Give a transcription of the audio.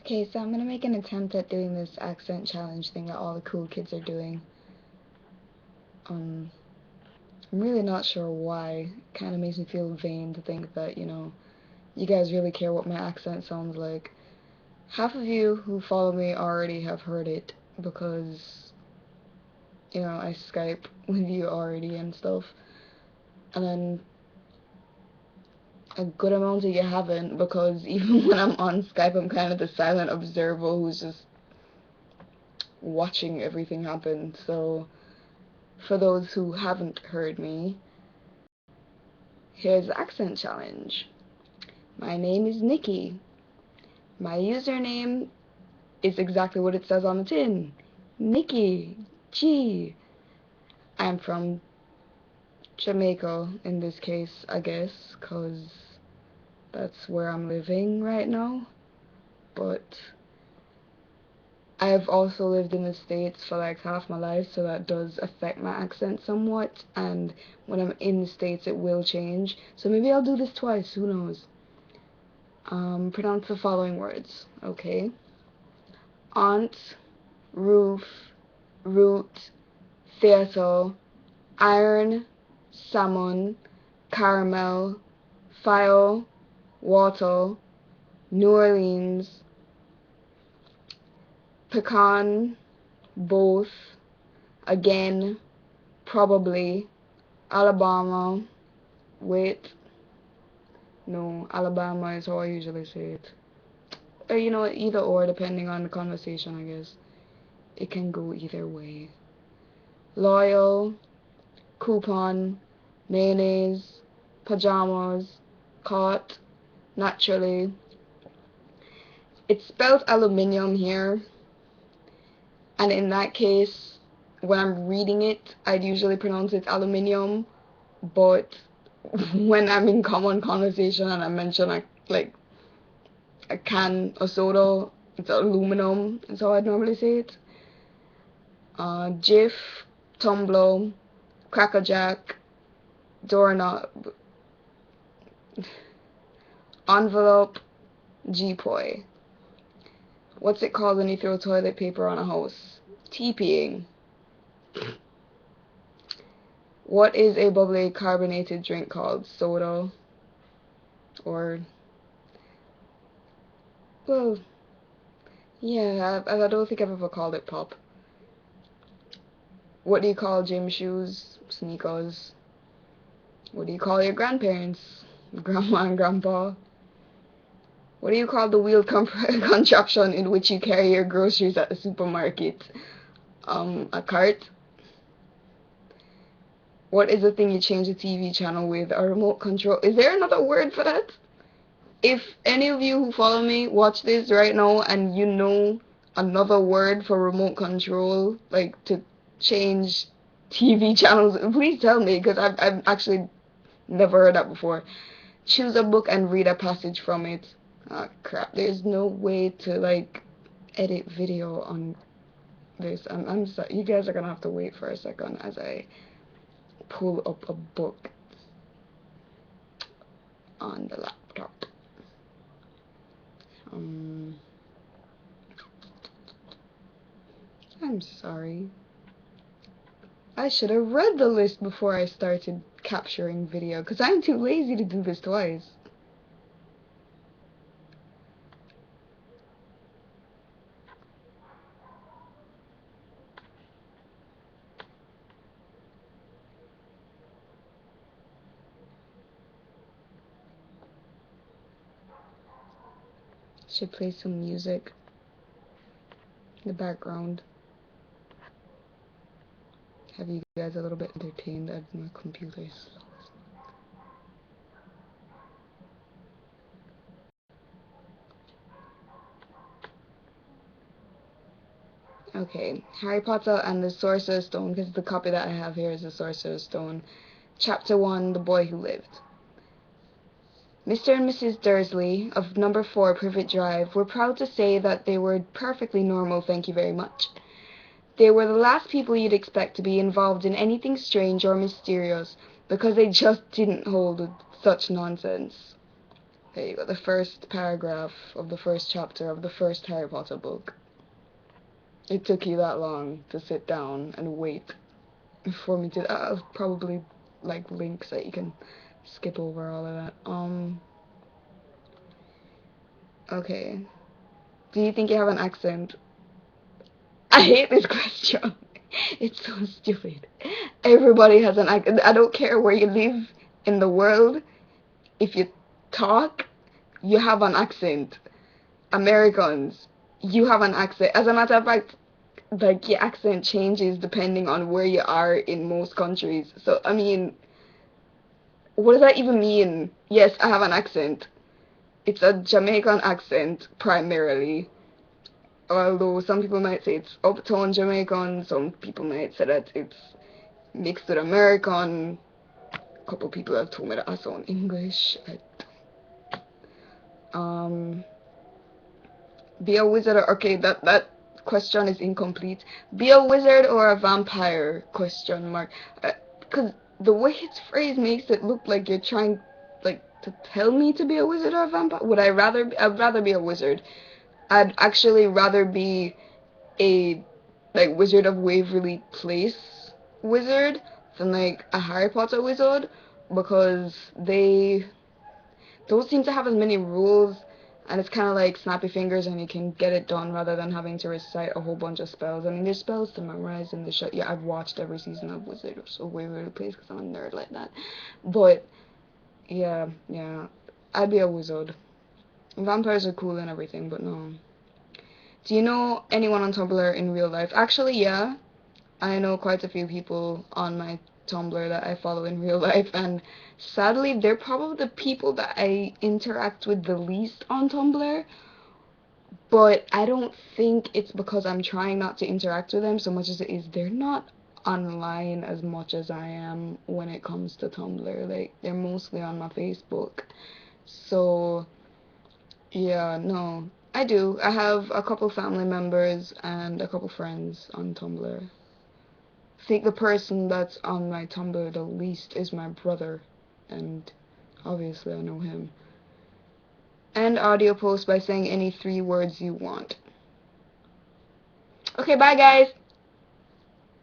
Okay, so I'm gonna make an attempt at doing this accent challenge thing that all the cool kids are doing. I'm really not sure why. It kind of makes me feel vain to think that, you guys really care what my accent sounds like. Half of you who follow me already have heard it because, I Skype with you already and stuff. And then a good amount of you haven't because even when I'm on Skype, I'm kind of the silent observer who's just watching everything happen. So, for those who haven't heard me, here's the accent challenge. My name is Nikki. My username is exactly what it says on the tin. Nikki G. I'm from Jamaica in this case, I guess, because that's where I'm living right now. But I've also lived in the States for like half my life, so that does affect my accent somewhat. And when I'm in the States, it will change. So maybe I'll do this twice, who knows? Pronounce the following words, okay? Aunt, roof, root, theatre, iron, salmon, caramel, file, water, New Orleans, pecan, both, again, probably, Alabama, wait, no, Alabama is how I usually say it. Or, either or, depending on the conversation, I guess. It can go either way. Loyal, coupon, mayonnaise, pajamas, caught, naturally. It's spelled aluminium here, and in that case, when I'm reading it, I'd usually pronounce it aluminium, but when I'm in common conversation and I mention a can of soda, it's aluminum, that's how I'd normally say it. Jif, tumbler, crackerjack, doorknob, envelope, G-poi. What's it called when you throw toilet paper on a house? TPing. What is a bubbly carbonated drink called? Soda. Or, well, yeah, I don't think I've ever called it pop. What do you call gym shoes? Sneakers. What do you call your grandparents? Grandma and grandpa. What do you call the wheeled contraption in which you carry your groceries at the supermarket? A cart. What is the thing you change the TV channel with? A remote control. Is there another word for that? If any of you who follow me watch this right now and you know another word for remote control, like to change TV channels, please tell me, because I've actually never heard that before. Choose a book and read a passage from it. Ah, crap. There's no way to, edit video on this. I'm sorry. You guys are gonna have to wait for a second as I pull up a book on the laptop. I'm sorry. I should have read the list before I started capturing video, because I'm too lazy to do this twice. Should play some music in the background. Have you guys a little bit entertained as my computer is slow. Okay, Harry Potter and the Sorcerer's Stone, because the copy that I have here is the Sorcerer's Stone. Chapter 1, The Boy Who Lived. Mr. and Mrs. Dursley, of number 4 Privet Drive, were proud to say that they were perfectly normal, thank you very much. They were the last people you'd expect to be involved in anything strange or mysterious, because they just didn't hold with such nonsense. There you go, the first paragraph of the first chapter of the first Harry Potter book. It took you that long to sit down and wait for me to. I'll probably like links that you can skip over all of that. Okay. Do you think you have an accent? I hate this question. It's so stupid. Everybody has an accent. I don't care where you live in the world. If you talk, you have an accent. Americans, you have an accent. As a matter of fact, like your accent changes depending on where you are in most countries. So, I mean, what does that even mean? Yes, I have an accent. It's a Jamaican accent primarily. Although some people might say it's uptown Jamaican, some people might say that it's mixed with American. A couple people have told me that I sound English. Um, be a wizard or, okay, that question is incomplete. Be a wizard or a vampire? Question mark. Because the way it's phrased makes it look like you're trying, like, to tell me to be a wizard or a vampire. I'd rather be a wizard. I'd actually rather be a, like, Wizard of Waverly Place wizard than, like, a Harry Potter wizard, because they don't seem to have as many rules, and it's kind of like snappy fingers and you can get it done rather than having to recite a whole bunch of spells. I mean, there's spells to memorize in the show. Yeah, I've watched every season of Wizards of Waverly Place because I'm a nerd like that. But yeah, I'd be a wizard. Vampires are cool and everything, but no. Do you know anyone on Tumblr in real life? Actually, yeah. I know quite a few people on my Tumblr that I follow in real life, and sadly, they're probably the people that I interact with the least on Tumblr. But I don't think it's because I'm trying not to interact with them so much as it is they're not online as much as I am when it comes to Tumblr. Like, they're mostly on my Facebook. So, yeah, no. I do. I have a couple family members and a couple friends on Tumblr. I think the person that's on my Tumblr the least is my brother, and obviously I know him. End audio post by saying any 3 words you want. Okay, bye guys!